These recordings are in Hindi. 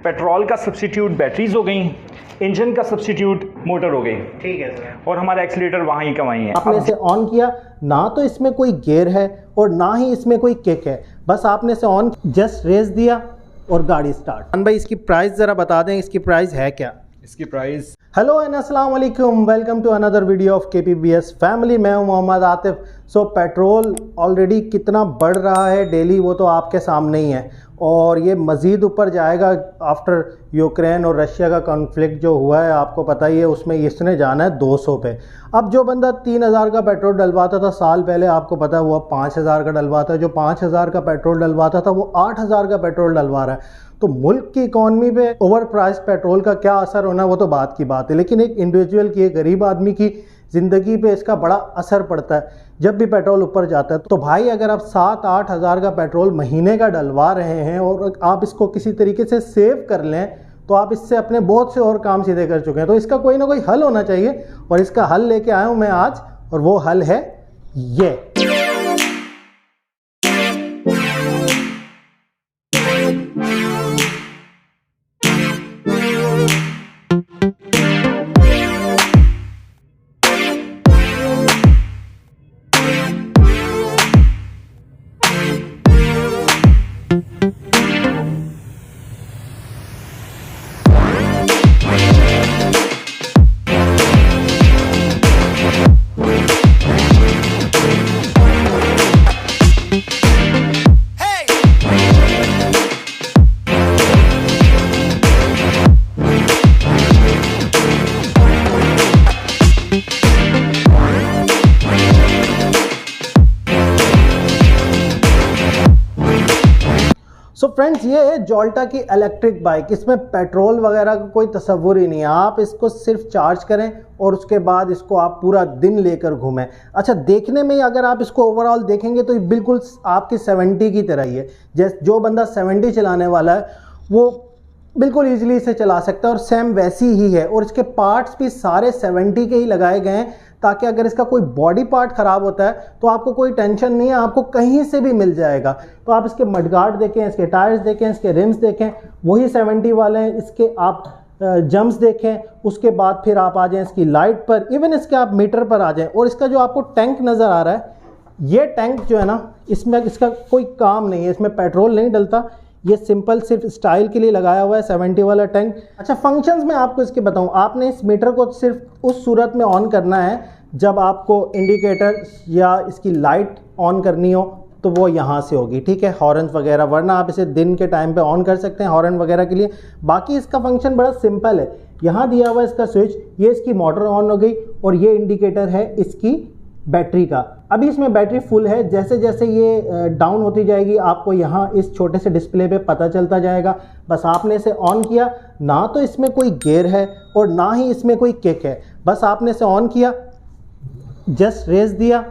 पेट्रोल का सब्स्टिट्यूट बैटरीज हो गई, इंजन का सब्स्टिट्यूट मोटर हो गई। ठीक है सर। और हमारा एक्सीलेटर वहाँ ही का वहीं है। आपने इसे ऑन किया, ना तो इसमें कोई गियर है और ना ही इसमें कोई किक है, बस आपने इसे ऑन जस्ट रेस दिया और गाड़ी स्टार्ट। भाई इसकी प्राइस ज़रा बता दें, इसकी प्राइस है क्या? इसकी प्राइस हेलो एंड अस्सलाम वालेकुम, welcome to another video of KPBS फैमिली। मैं हूं Mohammad Atif. So petrol already कितना बढ़ रहा है डेली, वो तो आपके सामने ही है, और ये मज़ीद ऊपर जाएगा आफ्टर यूक्रेन और रशिया का कॉन्फ्लिक्ट जो हुआ है, आपको पता ही है, उसमें इसने जाना है 200 पे। अब जो बंदा 3000 का पेट्रोल डलवाता था साल पहले, आपको पता है वो अब 5000 का डलवाता है। जो 5000 का पेट्रोल डलवाता था वो 8000 का पेट्रोल डलवा रहा है। तो मुल्क की इकॉनमी पे ओवर प्राइस पेट्रोल का क्या असर होना, वो तो बात की बात है, लेकिन एक इंडिविजुअल की, एक गरीब आदमी की ज़िंदगी पे इसका बड़ा असर पड़ता है जब भी पेट्रोल ऊपर जाता है। तो भाई अगर आप 7-8 हज़ार का पेट्रोल महीने का डलवा रहे हैं और आप इसको किसी तरीके से सेव कर लें, तो आप इससे अपने बहुत से और काम सीधे कर चुके हैं। तो इसका कोई ना कोई हल होना चाहिए, और इसका हल लेके आया हूँ मैं आज, और वो हल है ये। सो फ्रेंड्स, ये है जोल्टा की इलेक्ट्रिक बाइक। इसमें पेट्रोल वगैरह का कोई तस्वुर ही नहीं है। आप इसको सिर्फ चार्ज करें और उसके बाद इसको आप पूरा दिन लेकर घूमें। अच्छा, देखने में अगर आप इसको ओवरऑल देखेंगे तो ये बिल्कुल आपकी 70 की तरह ही है। जैसे जो बंदा 70 चलाने वाला है वो बिल्कुल ईजिली इसे चला सकता है, और सेम वैसी ही है। और इसके पार्ट्स भी सारे 70 के ही लगाए गए हैं, ताकि अगर इसका कोई बॉडी पार्ट ख़राब होता है तो आपको कोई टेंशन नहीं है, आपको कहीं से भी मिल जाएगा। तो आप इसके मडगार्ड देखें, इसके टायर्स देखें, इसके रिम्स देखें, वही 70 वाले हैं। इसके आप जम्प्स देखें, उसके बाद फिर आप आ जाएं इसकी लाइट पर, इवन इसके आप मीटर पर आ जाएं। और इसका जो आपको टैंक नज़र आ रहा है, ये टैंक जो है ना, इसमें इसका कोई काम नहीं है, इसमें पेट्रोल नहीं डलता। ये सिंपल सिर्फ स्टाइल के लिए लगाया हुआ है 70 वाला टैंक। अच्छा, फंक्शंस में आपको इसके बताऊं, आपने इस मीटर को सिर्फ उस सूरत में ऑन करना है जब आपको इंडिकेटर या इसकी लाइट ऑन करनी हो, तो वो यहाँ से होगी, ठीक है, हॉर्न वगैरह। वरना आप इसे दिन के टाइम पे ऑन कर सकते हैं हॉर्न वगैरह के लिए। बाकी इसका फंक्शन बड़ा सिंपल है। यहाँ दिया हुआ इसका स्विच, ये इसकी मोटर ऑन हो गई, और ये इंडिकेटर है इसकी बैटरी का। अभी इसमें बैटरी फुल है। जैसे जैसे ये डाउन होती जाएगी, आपको यहाँ इस छोटे से डिस्प्ले पे पता चलता जाएगा। बस आपने इसे ऑन किया, ना तो इसमें कोई गियर है और ना ही इसमें कोई किक है, बस आपने इसे ऑन किया, जस्ट रेस दिया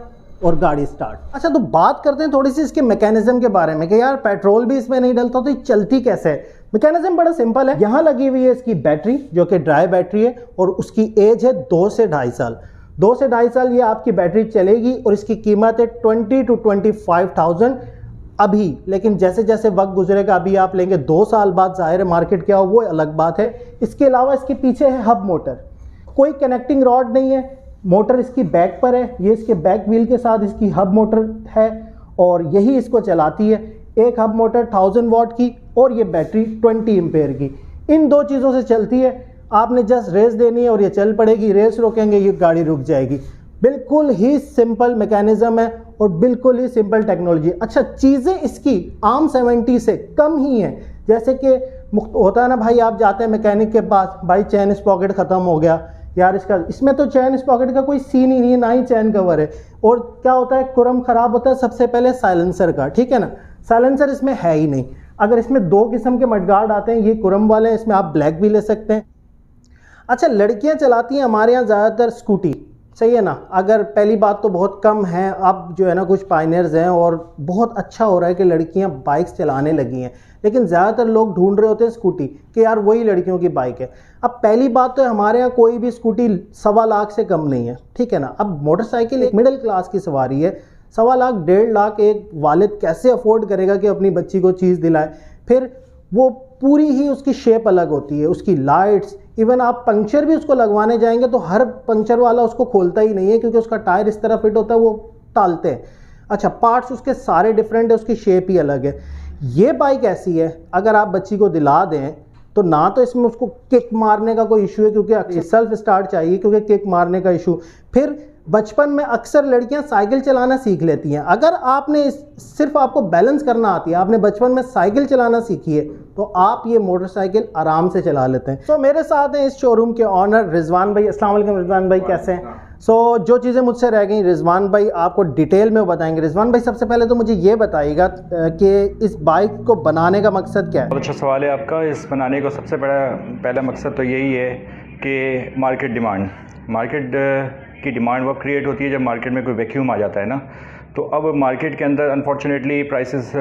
और गाड़ी स्टार्ट। अच्छा, तो बात करते हैं थोड़ी सी इसके मैकेनिज्म के बारे में कि यार पेट्रोल भी इसमें नहीं डलता तो ये चलती कैसे है। मैकेनिज्म बड़ा सिंपल है। यहाँ लगी हुई है इसकी बैटरी, जो कि ड्राई बैटरी है, और उसकी एज है 2 से 2.5 साल। 2 से 2.5 साल ये आपकी बैटरी चलेगी, और इसकी कीमत है 20 to 25,000 अभी। लेकिन जैसे जैसे वक्त गुजरेगा, अभी आप लेंगे 2 साल बाद, ज़ाहिर है मार्केट क्या हो वो अलग बात है। इसके अलावा इसके पीछे है हब मोटर, कोई कनेक्टिंग रॉड नहीं है, मोटर इसकी बैक पर है। ये इसके बैक व्हील के साथ इसकी हब मोटर है, और यही इसको चलाती है। एक हब मोटर 1000 वाट की, और ये बैटरी 20 एम्पेयर की। इन दो चीज़ों से चलती है। आपने जस्ट रेस देनी है और ये चल पड़ेगी, रेस रोकेंगे ये गाड़ी रुक जाएगी। बिल्कुल ही सिंपल मैकेनिज्म है और बिल्कुल ही सिंपल टेक्नोलॉजी। अच्छा, चीज़ें इसकी आम 70 से कम ही हैं। जैसे कि होता है ना भाई, आप जाते हैं मैकेनिक के पास, भाई चैन स्पॉकेट ख़त्म हो गया यार इसका। इसमें तो चैन स्पॉकेट का कोई सीन ही नहीं है, ना ही चैन कवर है। और क्या होता है, कुरम ख़राब होता है सबसे पहले साइलेंसर का, ठीक है ना। साइलेंसर इसमें है ही नहीं। अगर इसमें 2 किस्म के मडगार्ड आते हैं, ये कुरम वाले हैं, इसमें आप ब्लैक भी ले सकते हैं। अच्छा, लड़कियां चलाती हैं हमारे यहाँ ज़्यादातर स्कूटी, सही है ना। अगर पहली बात तो बहुत कम है, अब जो है ना कुछ पायनियर्स हैं, और बहुत अच्छा हो रहा है कि लड़कियां बाइक्स चलाने लगी हैं, लेकिन ज़्यादातर लोग ढूंढ रहे होते हैं स्कूटी कि यार वही लड़कियों की बाइक है। अब पहली बात तो हमारे यहाँ कोई भी स्कूटी 1.25 लाख से कम नहीं है, ठीक है ना। अब मोटरसाइकिल एक मिडिल क्लास की सवारी है, 1.25 लाख 1.5 लाख एक वालिद कैसे अफोर्ड करेगा कि अपनी बच्ची को चीज़ दिलाए। फिर वो पूरी ही उसकी शेप अलग होती है, उसकी लाइट्स, इवन आप पंक्चर भी उसको लगवाने जाएंगे तो हर पंक्चर वाला उसको खोलता ही नहीं है क्योंकि उसका टायर इस तरह फिट होता है, वो टालते हैं। अच्छा, पार्ट्स उसके सारे डिफरेंट है, उसकी शेप ही अलग है। ये बाइक ऐसी है अगर आप बच्ची को दिला दें तो ना तो इसमें उसको किक मारने का कोई इशू है क्योंकि सेल्फ स्टार्ट चाहिए, क्योंकि किक मारने का इशू, फिर बचपन में अक्सर लड़कियां साइकिल चलाना सीख लेती हैं। अगर आपने सिर्फ आपको बैलेंस करना आती है, आपने बचपन में साइकिल चलाना सीखी है तो आप ये मोटरसाइकिल आराम से चला लेते हैं। तो मेरे साथ हैं इस शोरूम के ऑनर रिजवान भाई। अस्सलाम वालेकुम रिजवान भाई, कैसे हैं? जो चीज़ें मुझसे रह गई रिजवान भाई आपको डिटेल में बताएंगे। रिजवान भाई, सबसे पहले तो मुझे ये बताइएगा कि इस बाइक को बनाने का मकसद क्या है? बहुत अच्छा सवाल है आपका। इस बनाने का सबसे पहला मकसद तो यही है कि मार्केट की डिमांड वक्त क्रिएट होती है जब मार्केट में कोई वैक्यूम आ जाता है ना। तो अब मार्केट के अंदर अनफॉर्चुनेटली प्राइसेस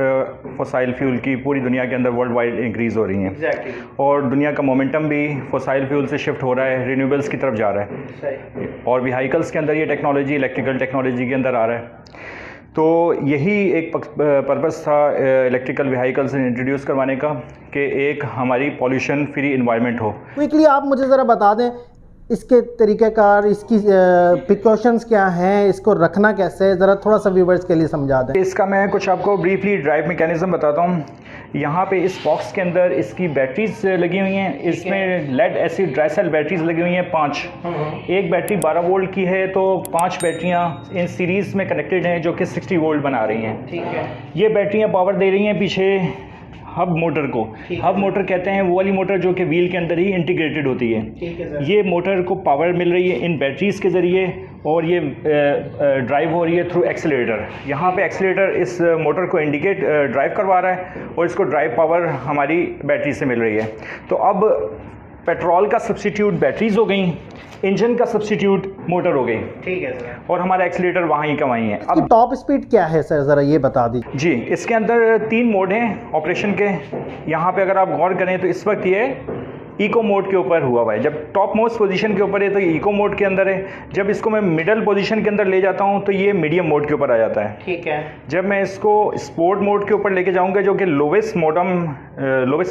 फॉसाइल फ्यूल की पूरी दुनिया के अंदर वर्ल्ड वाइड इंक्रीज़ हो रही हैं। और दुनिया का मोमेंटम भी फॉसाइल फ्यूल से शिफ्ट हो रहा है, रिन्यूएबल्स की तरफ जा रहा है। और व्हीकल्स के अंदर ये टेक्नोलॉजी इलेक्ट्रिकल टेक्नोलॉजी के अंदर आ रहा है। तो यही एक पर्पस था इलेक्ट्रिकल व्हीकल्स इंट्रोड्यूस करवाने का कि एक हमारी पॉल्यूशन फ्री इन्वायरमेंट हो। क्विकली आप मुझे ज़रा बता दें इसके तरीक़ेकार, इसकी प्रिकॉशंस क्या हैं, इसको रखना कैसे है, ज़रा थोड़ा सा व्यूवर्स के लिए समझा दें। इसका मैं कुछ आपको ब्रीफली ड्राइव मैकेनिज़्म बताता हूँ। यहाँ पे इस बॉक्स के अंदर इसकी बैटरीज लगी हुई हैं। इसमें lead acid dry cell batteries लगी हुई हैं 5। एक बैटरी 12 वोल्ट की है, तो 5 बैटरियाँ इन सीरीज़ में कनेक्टेड हैं जो कि 60 वोल्ट बना रही हैं। ठीक है। ये बैटरियाँ पावर दे रही हैं पीछे हब मोटर को। हब मोटर कहते हैं वो वाली मोटर जो कि व्हील के अंदर ही इंटीग्रेटेड होती है। ठीक है। ये मोटर को पावर मिल रही है इन बैटरीज के ज़रिए और ये ड्राइव हो रही है थ्रू एक्सीलरेटर। यहाँ पे एक्सीलरेटर इस मोटर को इंडिकेट ड्राइव करवा रहा है और इसको ड्राइव पावर हमारी बैटरी से मिल रही है। तो अब पेट्रोल का सब्स्टिट्यूट बैटरीज हो गई, इंजन का सब्स्टिट्यूट मोटर हो गई। ठीक है सर। और हमारा एक्सीलरेटर वहीं का वहीं है। अब टॉप स्पीड क्या है सर, ज़रा ये बता दीजिए। जी, इसके अंदर 3 मोड हैं ऑपरेशन के। यहाँ पे अगर आप गौर करें तो इस वक्त ये इको मोड के ऊपर हुआ हुआ है। जब टॉप मोस्ट पोजीशन के ऊपर है तो इको मोड के अंदर है। जब इसको मैं मिडल पोजीशन के अंदर ले जाता हूँ तो ये मीडियम मोड के ऊपर आ जाता है। ठीक है। जब मैं इसको स्पोर्ट मोड के ऊपर लेके जाऊँगा जो कि लोवेस्ट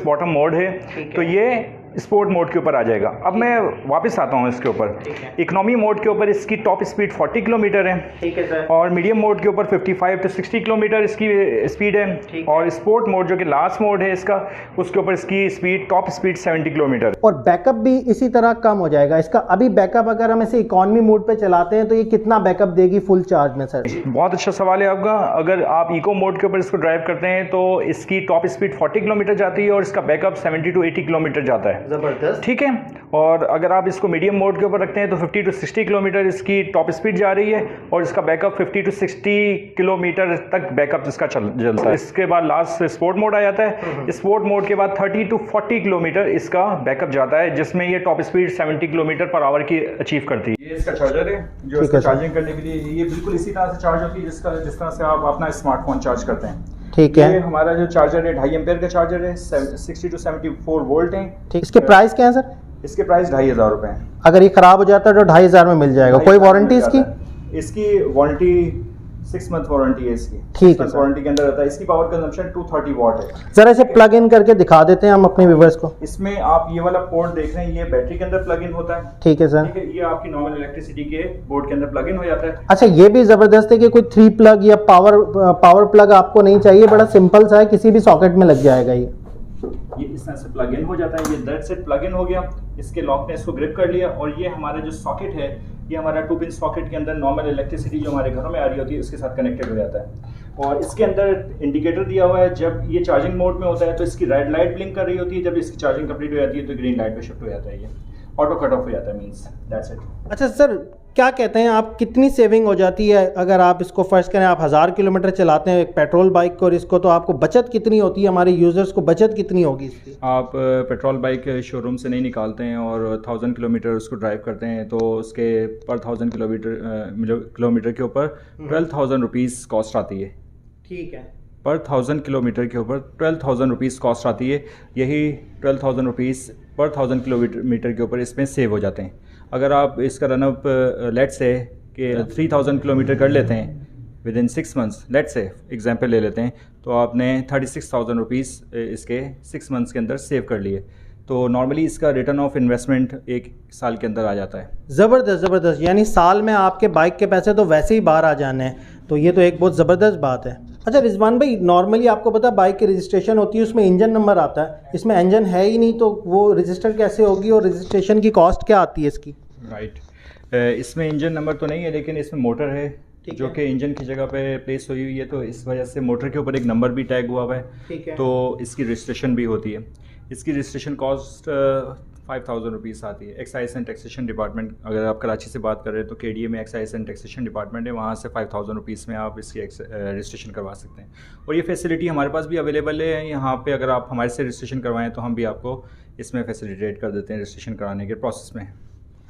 बॉटम मोड है, तो ये स्पोर्ट मोड के ऊपर आ जाएगा। अब मैं वापस आता हूँ इसके ऊपर। इकोनॉमी मोड के ऊपर इसकी टॉप स्पीड 40 किलोमीटर है। ठीक है सर। और मीडियम मोड के ऊपर 55 to 60 किलोमीटर इसकी स्पीड है। और स्पोर्ट मोड जो कि लास्ट मोड है इसका, उसके ऊपर इसकी स्पीड टॉप स्पीड 70 किलोमीटर। और बैकअप भी इसी तरह कम हो जाएगा इसका। अभी बैकअप अगर हम इसे इकोनॉमी मोड पे चलाते हैं तो ये कितना बैकअप देगी फुल चार्ज में सर? बहुत अच्छा सवाल है आपका। अगर आप इको मोड के ऊपर इसको ड्राइव करते हैं तो इसकी टॉप स्पीड 40 किलोमीटर जाती है और इसका बैकअप 70 to 80 किलोमीटर जाता है। ज़बरदस्त। ठीक है। और अगर आप इसको मीडियम मोड के ऊपर रखते हैं तो 50 to 60 किलोमीटर इसकी टॉप स्पीड जा रही है और इसका बैकअप 50 to 60 किलोमीटर तक बैकअप इसका चलता है। इसके बाद लास्ट स्पोर्ट मोड आ जाता है। स्पोर्ट मोड के बाद 30 to 40 किलोमीटर इसका बैकअप जाता है, जिसमें ये top speed 70 kilometre per hour की अचीव करती है। ये इसका चार्जर है जो इसका चार्जिंग करने के लिए ये बिल्कुल इसी तरह से चार्ज होती है जिस तरह से आप अपना स्मार्टफोन चार्ज करते हैं। ठीक है। ये हमारा जो चार्जर है 2.5 एम्पेयर का चार्जर है, 60 to 74 वोल्ट है। ठीक। इसके प्राइस क्या है सर? इसके प्राइस 2,500 रुपए हैं। अगर ये खराब हो जाता है तो 2,500 में मिल जाएगा। कोई वारंटी इसकी? इसकी वारंटी 6 मंथ वारंटी है इसकी। ठीक है। वारंटी के अंदर रहता है। इसकी पावर कंजम्पशन 230 वाट है। जरा इसे प्लग इन करके दिखा देते हैं हम अपने व्यूअर्स को। इसमें आप ये वाला पोर्ट देख रहे हैं, ये बैटरी के अंदर प्लग इन होता है। ठीक है सर। ठीक है। ये आपकी नॉर्मल इलेक्ट्रिसिटी के बोर्ड के अंदर प्लग इन हो जाता है। अच्छा, ये भी जबरदस्त है कि कोई 3 प्लग या पावर प्लग आपको नहीं चाहिए, बड़ा सिंपल सा है, किसी भी सॉकेट में लग जाएगा। ये इस तरह से प्लग इन हो जाता है। ये दैट सेट प्लग इन हो गया। इसके लॉक ने इसको ग्रिप कर लिया और ये हमारा जो सॉकेट है ये हमारा 2 पिन सॉकेट के अंदर नॉर्मल इलेक्ट्रिसिटी जो हमारे घरों में आ रही होती है उसके साथ कनेक्टेड हो जाता है। और इसके अंदर इंडिकेटर दिया हुआ है। जब ये चार्जिंग मोड में होता है तो इसकी रेड लाइट ब्लिंक कर रही होती है। जब इसकी चार्जिंग कंप्लीट हो जाती है तो ग्रीन लाइट पे शिफ्ट हो जाता है। ये ऑटो कट ऑफ हो जाता है, मींस दैट्स इट। अच्छा सर, क्या कहते हैं आप, कितनी सेविंग हो जाती है अगर आप इसको फर्स्ट करें, आप 1000 किलोमीटर चलाते हैं एक पेट्रोल बाइक को और इसको, तो आपको बचत कितनी होती है, हमारे यूजर्स को बचत कितनी होगी इसकी? आप पेट्रोल बाइक शोरूम से नहीं निकालते हैं और 1000 किलोमीटर उसको ड्राइव करते हैं तो उसके पर 1000 किलोमीटर के ऊपर 12,000 रुपीज़ कॉस्ट आती है। ठीक है। पर 1000 किलोमीटर के ऊपर 12,000 रुपीज़ कॉस्ट आती है। यही 12,000 रुपीज़ पर 1000 किलोमीटर के ऊपर इसमें सेव हो जाते हैं। अगर आप इसका रनअप लेट्स से कि 3000 किलोमीटर कर लेते हैं with in 6 months, let's say example ले लेते हैं, तो आपने 36,000 रुपीज़ इसके 6 मंथ्स के अंदर सेव कर लिए, तो नॉर्मली इसका रिटर्न ऑफ इन्वेस्टमेंट 1 साल के अंदर आ जाता है। ज़बरदस्त ज़बरदस्त, यानी साल में आपके बाइक के पैसे तो वैसे ही बाहर आ जाने हैं, तो ये तो एक बहुत ज़बरदस्त बात है। अच्छा रिजवान भाई, नॉर्मली आपको पता है बाइक की रजिस्ट्रेशन होती है, उसमें इंजन नंबर आता है, इसमें इंजन है ही नहीं, तो वो रजिस्टर कैसे होगी और रजिस्ट्रेशन की कॉस्ट क्या आती है इसकी? राइट, इसमें इंजन नंबर तो नहीं है, लेकिन इसमें मोटर है जो कि इंजन की जगह पे प्लेस हुई हुई है, तो इस वजह से मोटर के ऊपर एक नंबर भी टैग हुआ हुआ है, तो इसकी रजिस्ट्रेशन भी होती है। इसकी रजिस्ट्रेशन कॉस्ट 5,000 रुपीज़ आती है। एक्साइज एंड टैक्सेशन डिपार्टमेंट, अगर आप कराची से बात कर रहे हैं तो KDA में एक्साइज एंड टैक्सेशन डिपार्टमेंट है, वहाँ से 5,000 रुपीज़ में आप इसकी रजिस्ट्रेशन करवा सकते हैं। और ये फैसिलिटी हमारे पास भी अवेलेबल है यहाँ पे, अगर आप हमारे से रजिस्ट्रेशन करवाएं तो हम भी आपको इसमें फैसिलिटेट कर देते हैं रजिस्ट्रेशन कराने के प्रोसेस में।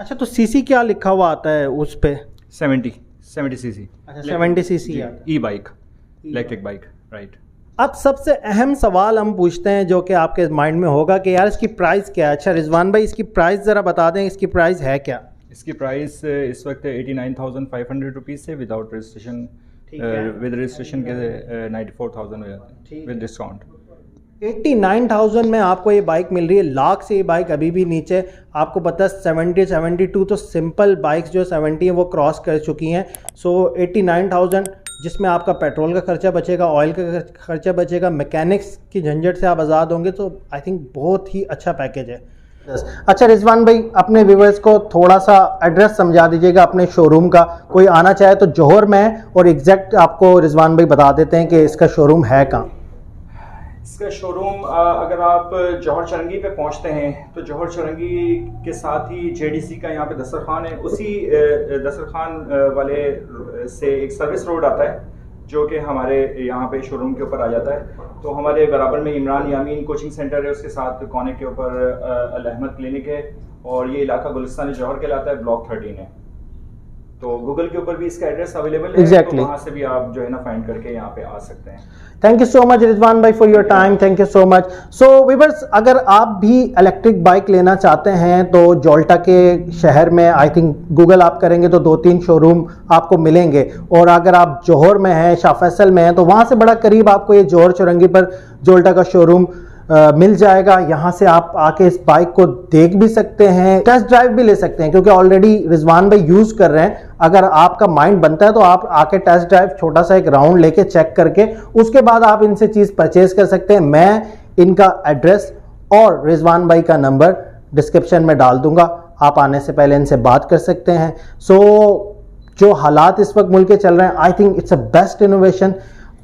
अच्छा, तो CC क्या लिखा हुआ आता है उस पर? 70 cc। अच्छा, 70 cc ई बाइक, इलेक्ट्रिक बाइक, राइट। अब सबसे अहम सवाल हम पूछते हैं जो कि आपके माइंड में होगा कि यार इसकी प्राइस क्या है। अच्छा रिजवान भाई, इसकी प्राइस ज़रा बता दें, इसकी प्राइस है क्या? इसकी प्राइस इस वक्त 89,500 रुपीज़ से विदाउट रजिस्ट्रेशन, विद रजिस्ट्रेशन के 94,000 हो जाते हैं विद डिस्काउंट। 89,000 में आपको ये बाइक मिल रही है, लाख से ये बाइक अभी भी नीचे। आपको पता है 70 72 तो सिंपल बाइक्स जो 70 हैं वो क्रॉस कर चुकी हैं। सो 89,000 जिसमें आपका पेट्रोल का खर्चा बचेगा, ऑयल का खर्चा बचेगा, मैकेनिक्स की झंझट से आप आज़ाद होंगे, तो आई थिंक बहुत ही अच्छा पैकेज है। अच्छा रिजवान भाई, अपने व्यूवर्स को थोड़ा सा एड्रेस समझा दीजिएगा अपने शोरूम का। कोई आना चाहे तो जौहर में है, और एग्जैक्ट आपको रिजवान भाई बता देते हैं कि इसका शोरूम है कहाँ। इसका शोरूम अगर आप जौहर चरंगी पे पहुंचते हैं तो जौहर चरंगी के साथ ही JDC का यहाँ पे दस्तरखान है, उसी दस्तरखान वाले से एक सर्विस रोड आता है जो कि हमारे यहाँ पे शोरूम के ऊपर आ जाता है। तो हमारे बराबर में इमरान यामीन कोचिंग सेंटर है, उसके साथ कोने के ऊपर अल अहमद क्लिनिक है, और ये इलाका गुलिस्तान जौहर कहलाता है, ब्लॉक 13 है। तो गूगल के ऊपर भी इसका एड्रेस अवेलेबल है, तो वहाँ से भी आप जो है ना फाइंड करके यहाँ पे आ सकते हैं। Thank you so much Rizwan भाई for your time, thank you so much. So viewers, अगर आप भी इलेक्ट्रिक बाइक लेना चाहते हैं तो जोल्टा के शहर में आई थिंक गूगल आप करेंगे तो 2-3 शोरूम आपको मिलेंगे, और अगर आप जौहर में हैं, शाह फैसल में हैं, तो वहाँ से बड़ा करीब आपको ये जौहर चौरंगी पर जोल्टा का शोरूम मिल जाएगा। यहाँ से आप आके इस बाइक को देख भी सकते हैं, टेस्ट ड्राइव भी ले सकते हैं, क्योंकि ऑलरेडी रिजवान भाई यूज़ कर रहे हैं। अगर आपका माइंड बनता है तो आप आके टेस्ट ड्राइव छोटा सा एक राउंड लेके चेक करके उसके बाद आप इनसे चीज़ परचेज कर सकते हैं। मैं इनका एड्रेस और रिजवान भाई का नंबर डिस्क्रिप्शन में डाल दूंगा, आप आने से पहले इनसे बात कर सकते हैं। सो जो हालात इस वक्त मुल्क के चल रहे हैं, I think it's a best innovation.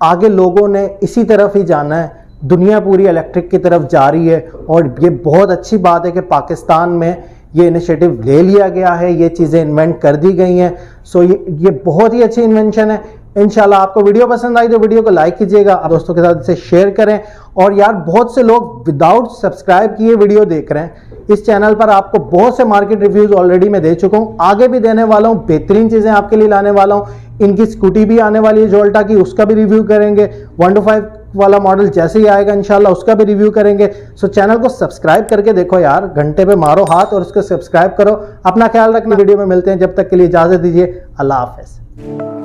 आगे लोगों ने इसी तरफ ही जाना है, दुनिया पूरी इलेक्ट्रिक की तरफ जा रही है, और ये बहुत अच्छी बात है कि पाकिस्तान में ये इनिशिएटिव ले लिया गया है, ये चीज़ें इन्वेंट कर दी गई हैं। सो ये बहुत ही अच्छी इन्वेंशन है। इंशाल्लाह आपको वीडियो पसंद आई तो वीडियो को लाइक कीजिएगा, आप दोस्तों के साथ इसे शेयर करें। और यार बहुत से लोग विदाउट सब्सक्राइब किए वीडियो देख रहे हैं। इस चैनल पर आपको बहुत से मार्केट रिव्यूज़ ऑलरेडी मैं दे चुका हूँ, आगे भी देने वाला हूँ, बेहतरीन चीज़ें आपके लिए लाने वाला हूँ। इनकी स्कूटी भी आने वाली है जोल्टा की, उसका भी रिव्यू करेंगे। 125 वाला मॉडल जैसे ही आएगा इंशाल्लाह उसका भी रिव्यू करेंगे। सो चैनल को सब्सक्राइब करके देखो यार, घंटे पे मारो हाथ और उसको सब्सक्राइब करो। अपना ख्याल रखना, वीडियो में मिलते हैं, जब तक के लिए इजाज़त दीजिए, अल्लाह हाफ़िज़।